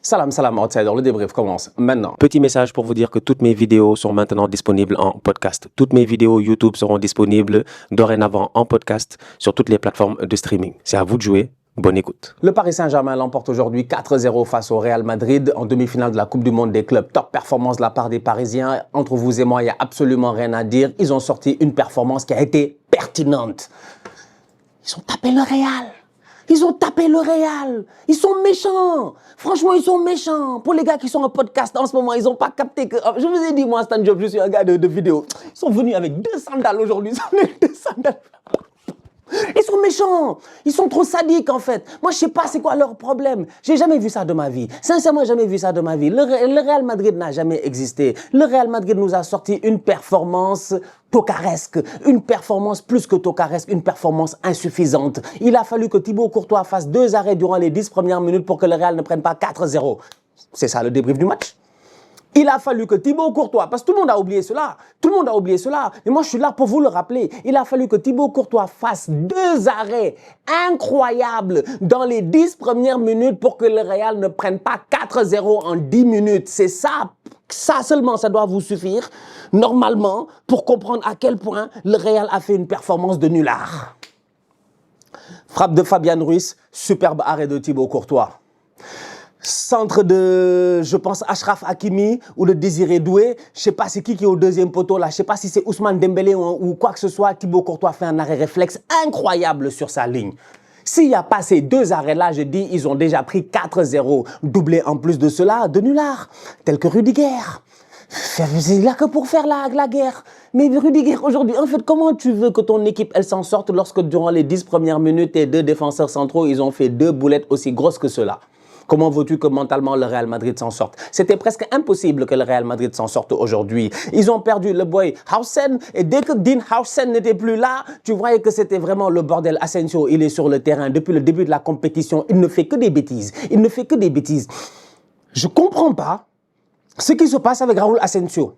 Salam, salam, outsider, le débrief commence maintenant. Petit message pour vous dire que toutes mes vidéos sont maintenant disponibles en podcast. Toutes mes vidéos YouTube seront disponibles dorénavant en podcast sur toutes les plateformes de streaming. C'est à vous de jouer. Bonne écoute. Le Paris Saint-Germain l'emporte aujourd'hui 4-0 face au Real Madrid en demi-finale de la Coupe du Monde des clubs. Top performance de la part des Parisiens. Entre vous et moi, il n'y a absolument rien à dire. Ils ont sorti une performance qui a été pertinente. Ils ont tapé le Real. Ils ont tapé le Real. Ils sont méchants. Franchement, ils sont méchants. Pour les gars qui sont en podcast en ce moment, ils n'ont pas capté que... Je vous ai dit, moi, Stan Job, je suis un gars de vidéo. Ils sont venus avec 2 sandales aujourd'hui. Ils sont venus avec 2 sandales. Ils sont méchants. Ils sont trop sadiques, en fait. Moi, je ne sais pas c'est quoi leur problème. J'ai jamais vu ça de ma vie. Sincèrement, jamais vu ça de ma vie. Le Real Madrid n'a jamais existé. Le Real Madrid nous a sorti une performance tocaresque. Une performance plus que tocaresque. Une performance insuffisante. Il a fallu que Thibaut Courtois fasse 2 arrêts durant les 10 premières minutes pour que le Real ne prenne pas 4-0. C'est ça le débrief du match. Il a fallu que Thibaut Courtois, parce que tout le monde a oublié cela, mais moi je suis là pour vous le rappeler, il a fallu que Thibaut Courtois fasse 2 arrêts incroyables dans les 10 premières minutes pour que le Real ne prenne pas 4-0 en 10 minutes. C'est ça, ça seulement, ça doit vous suffire, normalement, pour comprendre à quel point le Real a fait une performance de nulard. Frappe de Fabian Ruiz, superbe arrêt de Thibaut Courtois. Centre de, je pense, Achraf Hakimi ou de Désiré Doué. Je ne sais pas c'est qui est au deuxième poteau là. Je ne sais pas si c'est Ousmane Dembélé ou quoi que ce soit. Thibaut Courtois fait un arrêt réflexe incroyable sur sa ligne. S'il n'y a pas ces 2 arrêts-là, je dis, ils ont déjà pris 4-0. Doublé en plus de cela de nullards, tels que Rudiger. C'est là que pour faire la guerre. Mais Rudiger, aujourd'hui, en fait, comment tu veux que ton équipe, elle s'en sorte lorsque durant les 10 premières minutes, tes 2 défenseurs centraux, ils ont fait 2 boulettes aussi grosses que cela? Comment veux-tu que mentalement le Real Madrid s'en sorte? C'était presque impossible que le Real Madrid s'en sorte aujourd'hui. Ils ont perdu le boy Hausen et dès que Dean Hausen n'était plus là, tu voyais que c'était vraiment le bordel. Asensio, il est sur le terrain depuis le début de la compétition. Il ne fait que des bêtises. Il ne fait que des bêtises. Je ne comprends pas ce qui se passe avec Raúl Asensio.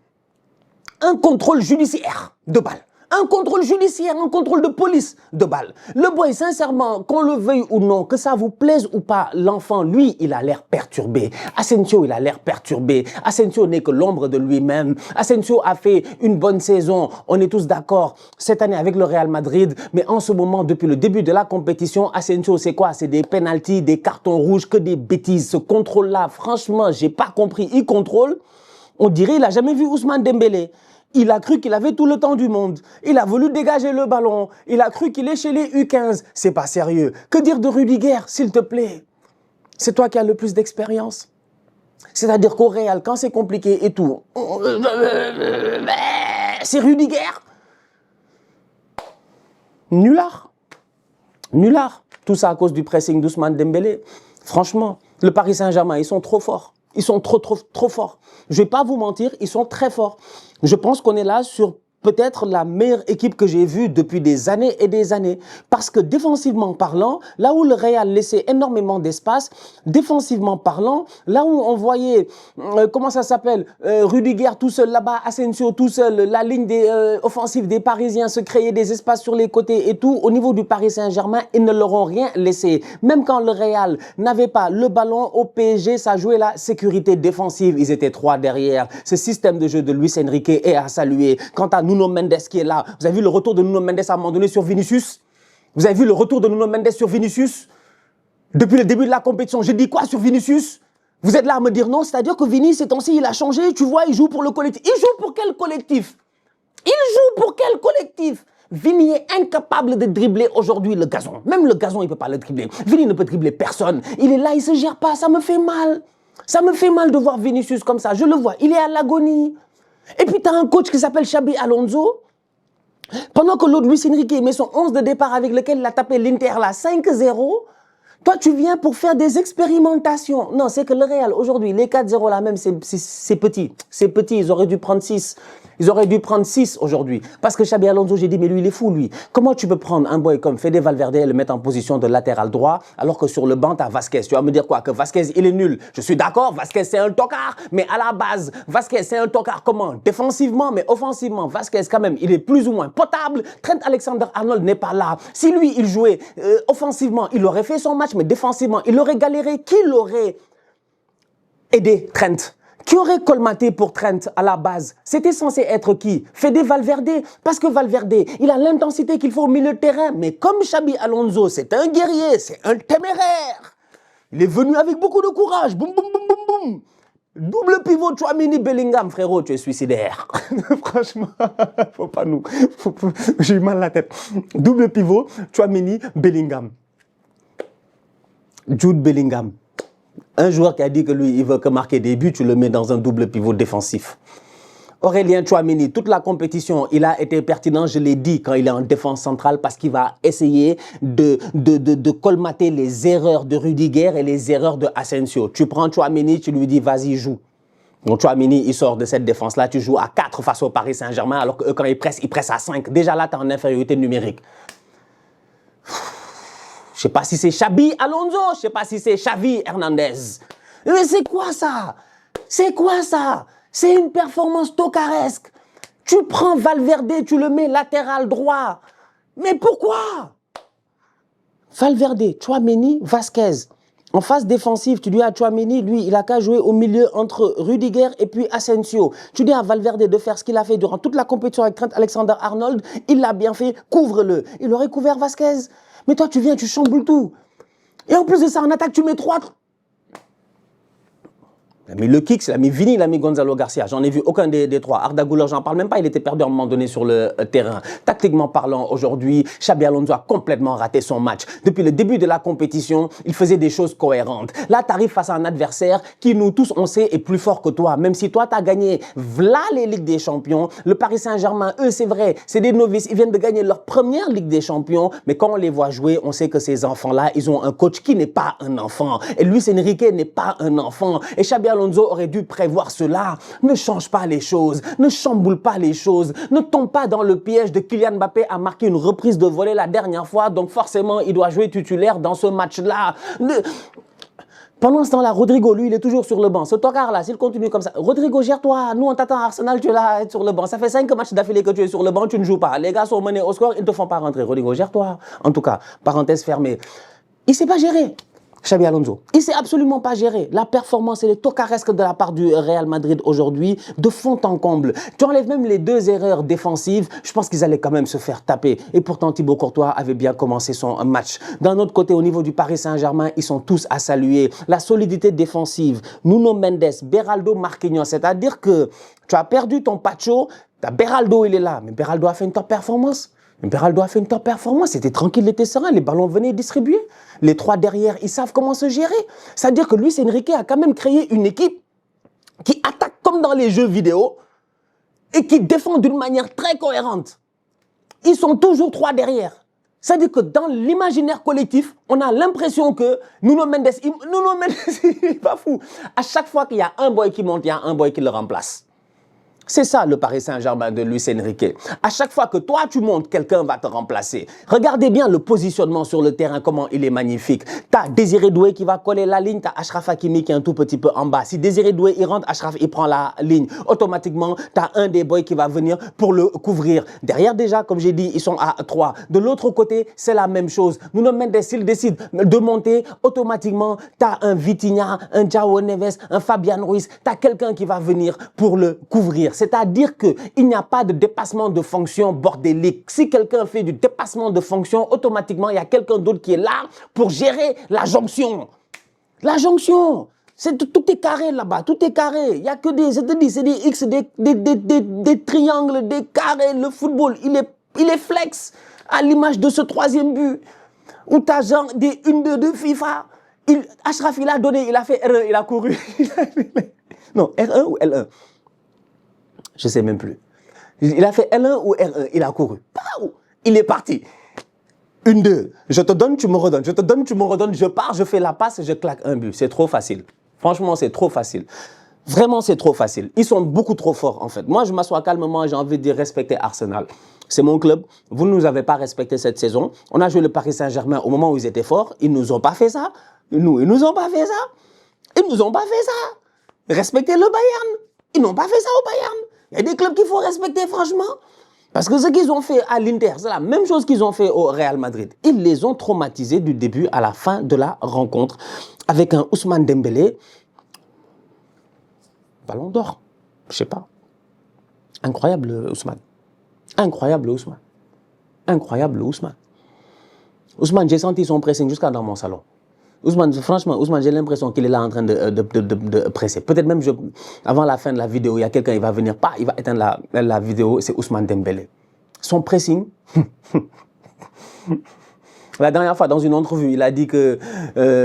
Un contrôle judiciaire de balle. Un contrôle judiciaire, un contrôle de police de balle. Le boy, sincèrement, qu'on le veuille ou non, que ça vous plaise ou pas, l'enfant, lui, il a l'air perturbé. Asensio, il a l'air perturbé. Asensio n'est que l'ombre de lui-même. Asensio a fait une bonne saison. On est tous d'accord cette année avec le Real Madrid. Mais en ce moment, depuis le début de la compétition, Asensio, c'est quoi? C'est des pénaltys, des cartons rouges, que des bêtises. Ce contrôle-là, franchement, j'ai pas compris. Il contrôle. On dirait qu'il n'a jamais vu Ousmane Dembélé. Il a cru qu'il avait tout le temps du monde. Il a voulu dégager le ballon. Il a cru qu'il est chez les U15. C'est pas sérieux. Que dire de Rudiger, s'il te plaît? C'est toi qui as le plus d'expérience. C'est-à-dire qu'au Real, quand c'est compliqué et tout, c'est Rudiger. Nulard. Nulard. Tout ça à cause du pressing d'Ousmane Dembélé. Franchement, le Paris Saint-Germain, ils sont trop forts. Ils sont trop forts. Je ne vais pas vous mentir, ils sont très forts. Je pense qu'on est là sur peut-être la meilleure équipe que j'ai vue depuis des années et des années. Parce que défensivement parlant, là où le Real laissait énormément d'espace, défensivement parlant, là où on voyait, comment ça s'appelle, Rudiger tout seul là-bas, Asensio tout seul, la ligne des offensive des Parisiens se créer des espaces sur les côtés et tout, au niveau du Paris Saint-Germain, ils ne leur ont rien laissé. Même quand le Real n'avait pas le ballon au PSG, ça jouait la sécurité défensive. Ils étaient 3 derrière. Ce système de jeu de Luis Enrique est à saluer. Quant à Nuno Mendes qui est là. Vous avez vu le retour de Nuno Mendes à un moment donné sur Vinicius? Vous avez vu le retour de Nuno Mendes sur Vinicius? Depuis le début de la compétition, j'ai dit quoi sur Vinicius? Vous êtes là à me dire non, c'est-à-dire que Vini, ces temps-ci, il a changé, tu vois, il joue pour le collectif. Il joue pour quel collectif? Il joue pour quel collectif? Vini est incapable de dribbler aujourd'hui le gazon. Même le gazon, il ne peut pas le dribbler. Vini ne peut dribbler personne. Il est là, il ne se gère pas, ça me fait mal. Ça me fait mal de voir Vinicius comme ça, je le vois, il est à l'agonie. Et puis, tu as un coach qui s'appelle Xabi Alonso. Pendant que l'autre, Luis Enrique, met son 11 de départ avec lequel il a tapé l'Inter là, 5-0. Toi, tu viens pour faire des expérimentations. Non, c'est que le Real, aujourd'hui, les 4-0 là même, c'est petit. C'est petit, ils auraient dû prendre 6. Ils auraient dû prendre 6 aujourd'hui. Parce que Xabi Alonso, j'ai dit, mais lui, il est fou, lui. Comment tu peux prendre un boy comme Fede Valverde et le mettre en position de latéral droit, alors que sur le banc, tu as Vasquez? Tu vas me dire quoi? Que Vasquez, il est nul. Je suis d'accord, Vasquez, c'est un tocard. Mais à la base, Vasquez, c'est un tocard comment? Défensivement, mais offensivement, Vasquez, quand même, il est plus ou moins potable. Trent Alexander-Arnold n'est pas là. Si lui, il jouait offensivement, il aurait fait son match, mais défensivement, il aurait galéré. Qui l'aurait aider Trent? Qui aurait colmaté pour Trent à la base? C'était censé être qui? Fede Valverde. Parce que Valverde, il a l'intensité qu'il faut au milieu de terrain. Mais comme Xabi Alonso, c'est un guerrier, c'est un téméraire. Il est venu avec beaucoup de courage. Boum, boum, boum, boum, boum. Double pivot, Tchouaméni, Bellingham. Frérot, tu es suicidaire. Franchement, faut pas nous. J'ai eu mal à la tête. Double pivot, Tchouaméni, Bellingham. Jude Bellingham. Un joueur qui a dit que lui, il veut que marquer des buts, tu le mets dans un double pivot défensif. Aurélien Tchouaméni, toute la compétition, il a été pertinent, je l'ai dit, quand il est en défense centrale, parce qu'il va essayer de colmater les erreurs de Rudiger et les erreurs de Asensio. Tu prends Tchouaméni, tu lui dis, vas-y, joue. Donc Tchouaméni, il sort de cette défense-là, tu joues à 4 face au Paris Saint-Germain, alors que quand ils pressent à 5. Déjà là, tu es en infériorité numérique. Je ne sais pas si c'est Xabi Alonso, je ne sais pas si c'est Xavi Hernandez. Mais c'est quoi ça? C'est quoi ça? C'est une performance tocaresque. Tu prends Valverde, tu le mets latéral droit. Mais pourquoi? Valverde, Tchouaméni, Vasquez. En phase défensive, tu dis à Tchouaméni, lui, il a qu'à jouer au milieu entre Rudiger et puis Asensio. Tu dis à Valverde de faire ce qu'il a fait durant toute la compétition avec Trent Alexander-Arnold. Il l'a bien fait, couvre-le. Il aurait couvert Vasquez. Mais toi, tu viens, tu chamboules tout. Et en plus de ça, en attaque, tu mets 3. Il a mis le Kicks, il a mis Vini, il a mis Gonzalo Garcia. J'en ai vu aucun des trois. Arda Güler, j'en parle même pas, il était perdu à un moment donné sur le terrain. Tactiquement parlant, aujourd'hui, Xabi Alonso a complètement raté son match. Depuis le début de la compétition, il faisait des choses cohérentes. Là, tu arrives face à un adversaire qui, nous tous, on sait, est plus fort que toi. Même si toi, tu as gagné, v'là les Ligues des Champions. Le Paris Saint-Germain, eux, c'est vrai, c'est des novices. Ils viennent de gagner leur première Ligue des Champions. Mais quand on les voit jouer, on sait que ces enfants-là, ils ont un coach qui n'est pas un enfant. Et Luis Enrique n'est pas un enfant. Et Xabi Alonso aurait dû prévoir cela. Ne change pas les choses, ne chamboule pas les choses, ne tombe pas dans le piège de Kylian Mbappé à marquer une reprise de volée la dernière fois, donc forcément il doit jouer titulaire dans ce match-là. Pendant ce temps-là, Rodrigo, lui, il est toujours sur le banc. Ce tocard-là, s'il continue comme ça, Rodrigo, gère-toi. Nous, on t'attend à Arsenal, tu es là sur le banc. Ça fait 5 matchs d'affilée que tu es sur le banc, tu ne joues pas. Les gars sont menés au score, ils ne te font pas rentrer. Rodrigo, gère-toi. En tout cas, parenthèse fermée. Il ne s'est pas géré. Xabi Alonso, il ne s'est absolument pas géré. La performance, elle est tocaresque de la part du Real Madrid aujourd'hui, de fond en comble. Tu enlèves même les 2 erreurs défensives, je pense qu'ils allaient quand même se faire taper. Et pourtant, Thibaut Courtois avait bien commencé son match. D'un autre côté, au niveau du Paris Saint-Germain, ils sont tous à saluer. La solidité défensive, Nuno Mendes, Beraldo, Marquinhos, c'est-à-dire que tu as perdu ton Pacho, Beraldo, il est là, mais Beraldo a fait une top performance. Beraldo a fait une top performance, c'était tranquille, il était serein, les ballons venaient distribuer. Les 3 derrière, ils savent comment se gérer. C'est-à-dire que Luis Enrique a quand même créé une équipe qui attaque comme dans les jeux vidéo et qui défend d'une manière très cohérente. Ils sont toujours 3 derrière. C'est-à-dire que dans l'imaginaire collectif, on a l'impression que Nuno Mendes, il est pas fou. À chaque fois qu'il y a un boy qui monte, il y a un boy qui le remplace. C'est ça le Paris Saint-Germain de Luis Enrique. À chaque fois que toi tu montes, quelqu'un va te remplacer. Regardez bien le positionnement sur le terrain, comment il est magnifique. Tu as Désiré Doué qui va coller la ligne, tu as Achraf Hakimi qui est un tout petit peu en bas. Si Désiré Doué il rentre, Achraf il prend la ligne. Automatiquement, tu as un des boys qui va venir pour le couvrir. Derrière déjà, comme j'ai dit, ils sont à 3. De l'autre côté, c'est la même chose. Nuno Mendes, s'il décide de monter, automatiquement, tu as un Vitinha, un João Neves, un Fabian Ruiz. Tu as quelqu'un qui va venir pour le couvrir. C'est-à-dire qu'il n'y a pas de dépassement de fonction bordélique. Si quelqu'un fait du dépassement de fonction, automatiquement, il y a quelqu'un d'autre qui est là pour gérer la jonction. La jonction, tout est carré là-bas, tout est carré. Il n'y a que des, c'est des X, des triangles, des carrés. Le football, il est flex à l'image de ce 3e but où tu as genre des 1-2 de FIFA. Achraf, il a donné, il a fait R1, il a couru. Non, R1 ou L1? Je ne sais même plus. Il a fait L1 ou R1, il a couru. Il est parti. 1-2. Je te donne, tu me redonnes. Je te donne, tu me redonnes. Je pars, je fais la passe, je claque un but. C'est trop facile. Franchement, c'est trop facile. Vraiment, c'est trop facile. Ils sont beaucoup trop forts, en fait. Moi, je m'assois calmement, j'ai envie de dire respecter Arsenal. C'est mon club. Vous ne nous avez pas respecté cette saison. On a joué le Paris Saint-Germain au moment où ils étaient forts. Ils ne nous ont pas fait ça. Ils nous ont pas fait ça. Ils nous ont pas fait ça. Respectez le Bayern. Ils n'ont pas fait ça au Bayern. Il y a des clubs qu'il faut respecter, franchement. Parce que ce qu'ils ont fait à l'Inter, c'est la même chose qu'ils ont fait au Real Madrid. Ils les ont traumatisés du début à la fin de la rencontre avec un Ousmane Dembélé. Ballon d'or. Je sais pas. Incroyable, Ousmane. Incroyable, Ousmane. Incroyable, Ousmane. Ousmane, j'ai senti son pressing jusqu'à dans mon salon. Ousmane, franchement, Ousmane, j'ai l'impression qu'il est là en train de presser. Peut-être même, avant la fin de la vidéo, il y a quelqu'un, il va venir, il va éteindre la vidéo, c'est Ousmane Dembélé. Son pressing... La dernière fois, dans une entrevue, il a dit que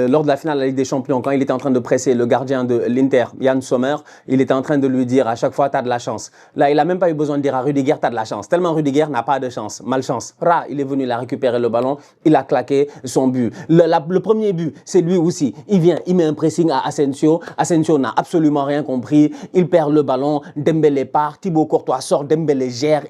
lors de la finale de la Ligue des Champions, quand il était en train de presser le gardien de l'Inter, Yann Sommer, il était en train de lui dire à chaque fois, tu as de la chance. Là, il n'a même pas eu besoin de dire à Rudiger, tu as de la chance. Tellement Rudiger n'a pas de chance, malchance. Il est venu, il a récupéré le ballon, il a claqué son but. Le premier but, c'est lui aussi. Il vient, il met un pressing à Asensio. Asensio n'a absolument rien compris. Il perd le ballon, Dembélé part, Thibaut Courtois sort, Dembélé gère.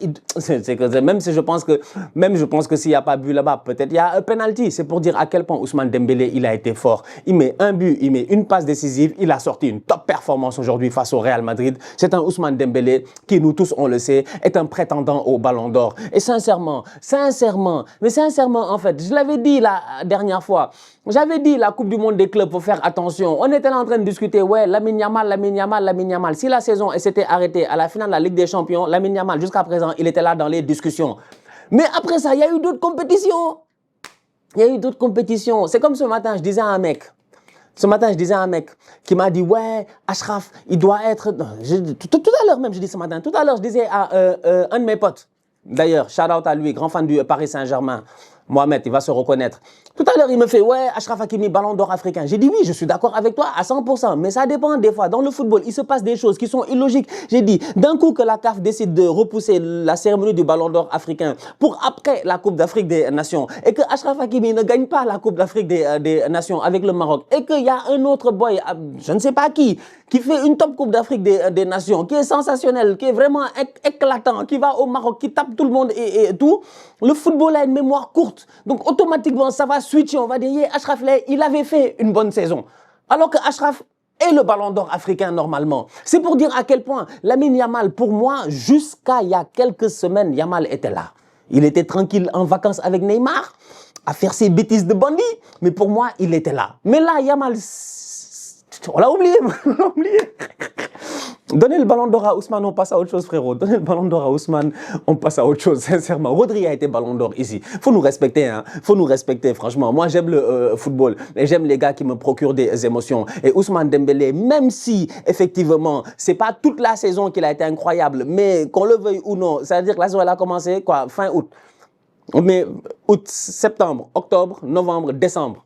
Même je pense que s'il n'y a pas but là-bas, peut-être il y a penalty, c'est pour dire à quel point Ousmane Dembélé, il a été fort. Il met un but, il met une passe décisive, il a sorti une top performance aujourd'hui face au Real Madrid. C'est un Ousmane Dembélé qui, nous tous, on le sait, est un prétendant au Ballon d'Or. Et sincèrement, en fait, je l'avais dit la dernière fois, j'avais dit la Coupe du Monde des clubs, faut faire attention. On était là en train de discuter, ouais, Lamine Yamal. Si la saison s'était arrêtée à la finale de la Ligue des Champions, Lamine Yamal, jusqu'à présent, il était là dans les discussions. Mais après ça, il y a eu d'autres compétitions. C'est comme ce matin, je disais à un mec qui m'a dit, ouais, Achraf, il doit être... Tout à l'heure même, je dis ce matin, tout à l'heure, je disais à un de mes potes, d'ailleurs, shout out à lui, grand fan du Paris Saint-Germain, Mohamed, il va se reconnaître. Tout à l'heure, il me fait, ouais, Achraf Hakimi, Ballon d'Or africain. J'ai dit, oui, je suis d'accord avec toi à 100%, mais ça dépend des fois. Dans le football, il se passe des choses qui sont illogiques. J'ai dit, d'un coup que la CAF décide de repousser la cérémonie du Ballon d'Or africain pour après la Coupe d'Afrique des Nations, et que Achraf Hakimi ne gagne pas la Coupe d'Afrique des Nations avec le Maroc, et qu'il y a un autre boy, je ne sais pas qui fait une top Coupe d'Afrique des Nations, qui est sensationnel, qui est vraiment éclatant, qui va au Maroc, qui tape tout le monde et tout, le football a une mémoire courte. Donc automatiquement, ça va switcher, on va dire, Achraf, il avait fait une bonne saison. Alors que Achraf est le Ballon d'Or africain normalement. C'est pour dire à quel point Lamine Yamal, pour moi, jusqu'à il y a quelques semaines, Yamal était là. Il était tranquille en vacances avec Neymar, à faire ses bêtises de bandit, mais pour moi, il était là. Mais là, Yamal... On l'a oublié. Donnez le Ballon d'Or à Ousmane, on passe à autre chose, frérot. Donnez le Ballon d'Or à Ousmane, on passe à autre chose, sincèrement. Rodri a été Ballon d'Or ici. Faut nous respecter, hein. Faut nous respecter, franchement. Moi, j'aime le football et j'aime les gars qui me procurent des émotions. Et Ousmane Dembélé, même si, effectivement, c'est pas toute la saison qu'il a été incroyable, mais qu'on le veuille ou non, c'est-à-dire que la saison, elle a commencé, quoi, fin août. Mais août, septembre, octobre, novembre, décembre.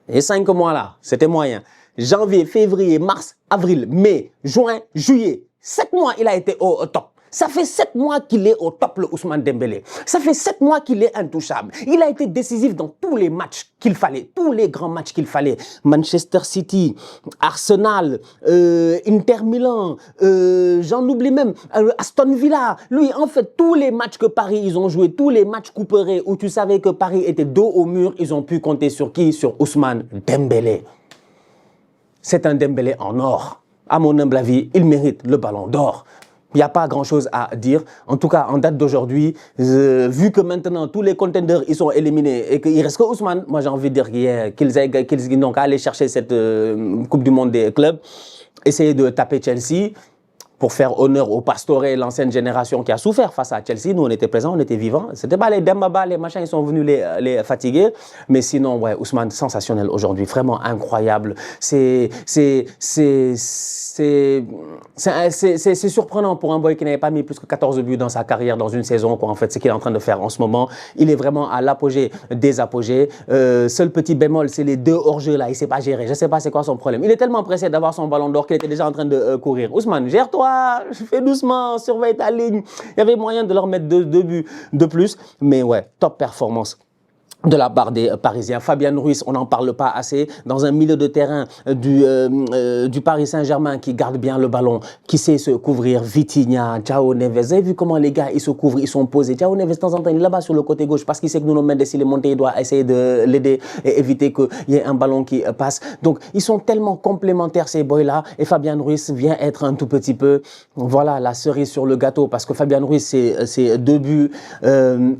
Et 5 mois là, c'était moyen. Janvier, février, mars, avril, mai, juin, juillet. 7 mois, il a été au top. Ça fait 7 mois qu'il est au top, le Ousmane Dembélé. Ça fait 7 mois qu'il est intouchable. Il a été décisif dans tous les matchs qu'il fallait, tous les grands matchs qu'il fallait. Manchester City, Arsenal, Inter Milan, j'en oublie même, Aston Villa. Lui, en fait, tous les matchs que Paris, ils ont joué, tous les matchs couperés où tu savais que Paris était dos au mur, ils ont pu compter sur qui? Sur Ousmane Dembélé. C'est un Dembélé en or. À mon humble avis, il mérite le Ballon d'Or. Il n'y a pas grand-chose à dire. En tout cas, en date d'aujourd'hui, vu que maintenant tous les contenders ils sont éliminés et qu'il ne reste que Ousmane, moi j'ai envie de dire qu'ils n'ont qu'à aller chercher cette Coupe du Monde des clubs, essayer de taper Chelsea pour faire honneur au Pastore, l'ancienne génération qui a souffert face à Chelsea. Nous, on était présents, on était vivants. Ce n'était pas les Dembaba, les machins, ils sont venus les fatiguer. Mais sinon, ouais, Ousmane, sensationnel aujourd'hui, vraiment incroyable. C'est surprenant pour un boy qui n'avait pas mis plus que 14 buts dans sa carrière dans une saison, quoi, en fait, ce qu'il est en train de faire en ce moment. Il est vraiment à l'apogée des apogées. Seul petit bémol, c'est les 2 hors-jeu là, il ne sait pas gérer. Je ne sais pas c'est quoi son problème. Il est tellement pressé d'avoir son Ballon d'Or qu'il était déjà en train de courir. Ousmane, gère-toi, fais doucement, surveille ta ligne. Il y avait moyen de leur mettre 2 buts de plus. Mais ouais, top performance de la part des Parisiens. Fabian Ruiz, on n'en parle pas assez, dans un milieu de terrain du Paris Saint-Germain qui garde bien le ballon, qui sait se couvrir. Vitinha, João Neves, vous avez vu comment les gars ils se couvrent, ils sont posés. João Neves de temps en temps il est là-bas sur le côté gauche parce qu'il sait que Nuno Mendes s'il est monté, il doit essayer de l'aider et éviter qu'il y ait un ballon qui passe. Donc ils sont tellement complémentaires ces boys-là et Fabian Ruiz vient être un tout petit peu, voilà, la cerise sur le gâteau parce que Fabian Ruiz c'est 2 buts,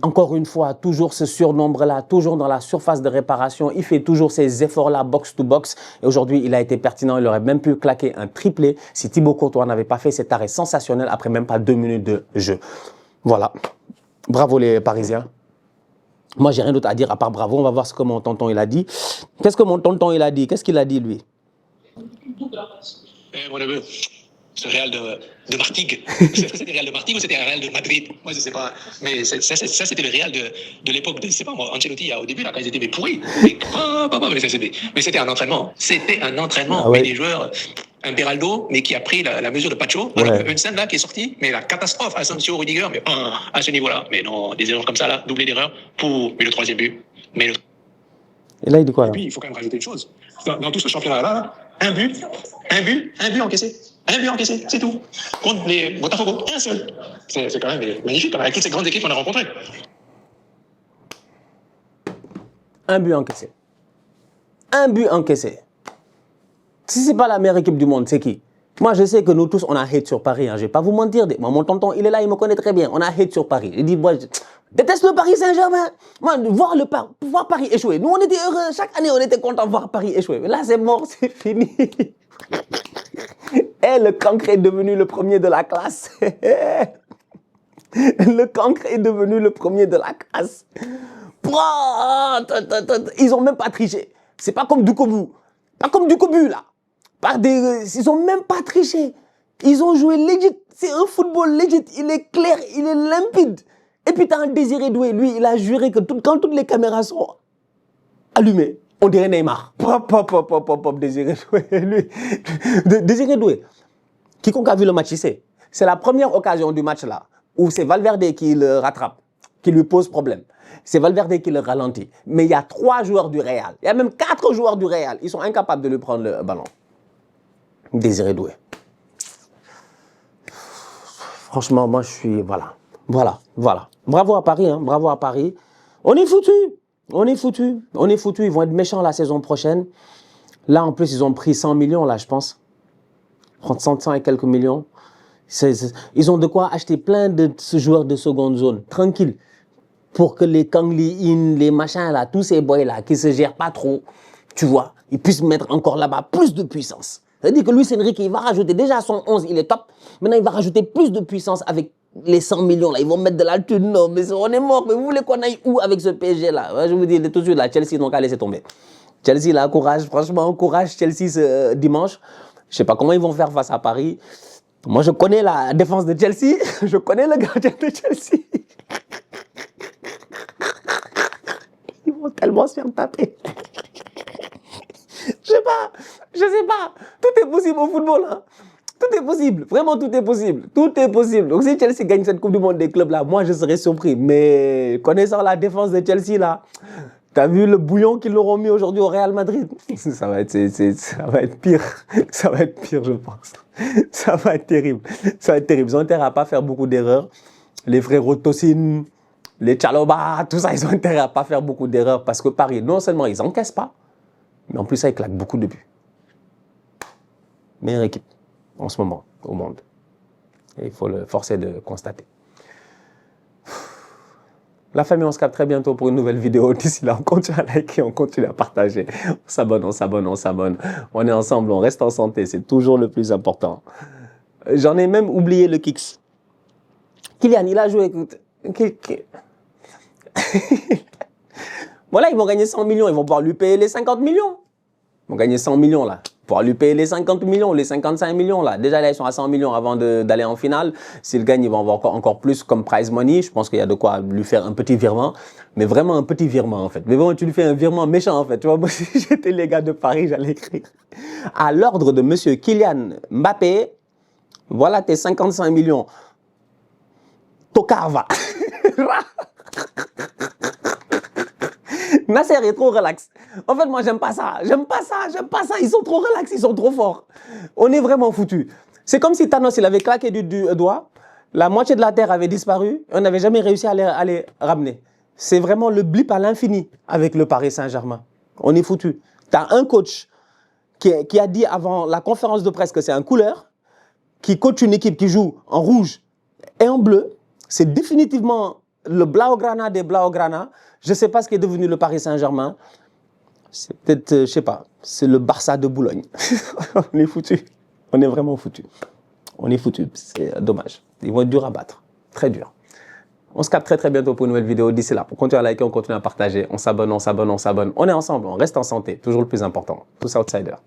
encore une fois, toujours ce surnombre-là, toujours dans la surface de réparation. Il fait toujours ces efforts-là, box-to-box. Et aujourd'hui, il a été pertinent. Il aurait même pu claquer un triplé si Thibaut Courtois n'avait pas fait cet arrêt sensationnel après même pas 2 minutes de jeu. Voilà. Bravo les Parisiens. Moi, j'ai rien d'autre à dire à part bravo. On va voir ce que mon tonton il a dit. Qu'est-ce que mon tonton il a dit? Qu'est-ce qu'il a dit, lui? Mon neveu, ce Real de Martigues, c'était le Real de Martigues ou c'était un Real de Madrid? Moi, je ne sais pas. Mais ça c'était le Real de l'époque de, je sais pas moi, Ancelotti, au début, là, quand ils étaient pourris. Mais c'était un entraînement. C'était un entraînement. Ah ouais. Mais des joueurs, un Beraldo, mais qui a pris la mesure de Pacho. Ouais. Alors, une scène là qui est sortie, mais la catastrophe, Asensio, Rudiger, mais à ce niveau-là. Mais non, des erreurs comme ça, là, doublé d'erreurs mais le troisième but. Et là, il dit quoi là? Et puis, il faut quand même rajouter une chose. Dans tout ce championnat-là, un but encaissé. Un but encaissé, c'est tout. Contre les Botafogo, un seul. C'est quand même magnifique, avec toutes ces grandes équipes qu'on a rencontrées. Un but encaissé. Un but encaissé. Si ce n'est pas la meilleure équipe du monde, c'est qui? Moi, je sais que nous tous, on a hate sur Paris. Hein. Je ne vais pas vous mentir. Moi, mon tonton, il est là, il me connaît très bien. On a hate sur Paris. Il dit, moi, je déteste le Paris Saint-Germain. Moi, voir Paris échouer. Nous, on était heureux. Chaque année, on était content de voir Paris échouer. Mais là, c'est mort, c'est fini. Et le cancre est devenu le premier de la classe. Le cancre est devenu le premier de la classe. Ils n'ont même pas triché. C'est pas comme Dukobu. Pas comme Dukobu, là. Ils n'ont même pas triché. Ils ont joué legit. C'est un football legit. Il est clair, il est limpide. Et puis, tu as un Désiré Doué. Lui, il a juré que quand toutes les caméras sont allumées, on dirait Neymar. Désiré Doué. Lui. Désiré Doué. Quiconque a vu le match, il sait. C'est la première occasion du match là où c'est Valverde qui le rattrape, qui lui pose problème. C'est Valverde qui le ralentit. Mais il y a 3 joueurs du Real. Il y a même 4 joueurs du Real. Ils sont incapables de lui prendre le ballon. Désiré Doué. Franchement, moi je suis... Voilà. Bravo à Paris, hein. Bravo à Paris. On est foutus. Ils vont être méchants la saison prochaine. Là, en plus, ils ont pris 100 millions, là, je pense. 100 et quelques millions. Ils ont de quoi acheter plein de joueurs de seconde zone. Tranquille. Pour que les Kang Lee-in, les machins, là, tous ces boys-là, qui se gèrent pas trop, tu vois, ils puissent mettre encore là-bas plus de puissance. C'est-à-dire que Luis Enrique, il va rajouter, déjà son 11, il est top. Maintenant, il va rajouter plus de puissance avec les 100 millions, là. Ils vont mettre de la thune. Non, mais on est mort. Mais vous voulez qu'on aille où avec ce PSG, là? Je vous dis tout de suite, là, Chelsea, donc, à laisser tomber. Chelsea, là, courage. Franchement, courage, Chelsea, ce dimanche. Je sais pas comment ils vont faire face à Paris. Moi, je connais la défense de Chelsea. Je connais le gardien de Chelsea. Ils vont tellement se faire taper. Je sais pas. Tout est possible au football. Hein. Tout est possible. Vraiment, tout est possible. Tout est possible. Donc, si Chelsea gagne cette Coupe du Monde des clubs, là, moi, je serais surpris. Mais connaissant la défense de Chelsea, là, t'as vu le bouillon qu'ils leur ont mis aujourd'hui au Real Madrid? Ça va être pire. Ça va être pire, je pense. Ça va être terrible. Ils ont intérêt à pas faire beaucoup d'erreurs. Les frérots Tosin, les Tchaloba, tout ça, ils ont intérêt à pas faire beaucoup d'erreurs parce que Paris, non seulement ils encaissent pas, mais en plus, ça, ils claquent beaucoup de buts. Meilleure équipe en ce moment au monde. Et il faut le forcer de constater. La famille, on se capte très bientôt pour une nouvelle vidéo. D'ici là, on continue à liker, on continue à partager. On s'abonne. On est ensemble, on reste en santé. C'est toujours le plus important. J'en ai même oublié le Kicks. Kylian, il a joué. Voilà, ils vont gagner 100 millions. Ils vont pouvoir lui payer les 50 millions. Ils vont gagner 100 millions là. Pour lui payer les 50 millions, les 55 millions là. Déjà là, ils sont à 100 millions avant d'aller en finale. S'ils gagnent, ils vont avoir encore plus comme prize money. Je pense qu'il y a de quoi lui faire un petit virement. Mais vraiment un petit virement en fait. Mais bon, tu lui fais un virement méchant en fait. Tu vois, moi si j'étais les gars de Paris, j'allais écrire. À l'ordre de monsieur Kylian Mbappé, voilà tes 55 millions. Tokarva. Nasser est trop relax. En fait, moi, j'aime pas ça. Ils sont trop relax, ils sont trop forts. On est vraiment foutus. C'est comme si Thanos, il avait claqué du doigt, la moitié de la Terre avait disparu, on n'avait jamais réussi à les ramener. C'est vraiment le blip à l'infini avec le Paris Saint-Germain. On est foutus. Tu as un coach qui a dit avant la conférence de presse que c'est un couleur, qui coach une équipe qui joue en rouge et en bleu. C'est définitivement le Blaugrana des Blaugrana. Je ne sais pas ce qui est devenu le Paris Saint-Germain. C'est peut-être, je ne sais pas, c'est le Barça de Boulogne. On est foutu. On est vraiment foutu. On est foutu. C'est dommage. Ils vont être durs à battre. Très dur. On se capte très bientôt pour une nouvelle vidéo. D'ici là, on continue à liker, on continue à partager. On s'abonne. On est ensemble. On reste en santé. Toujours le plus important. Tous outsiders.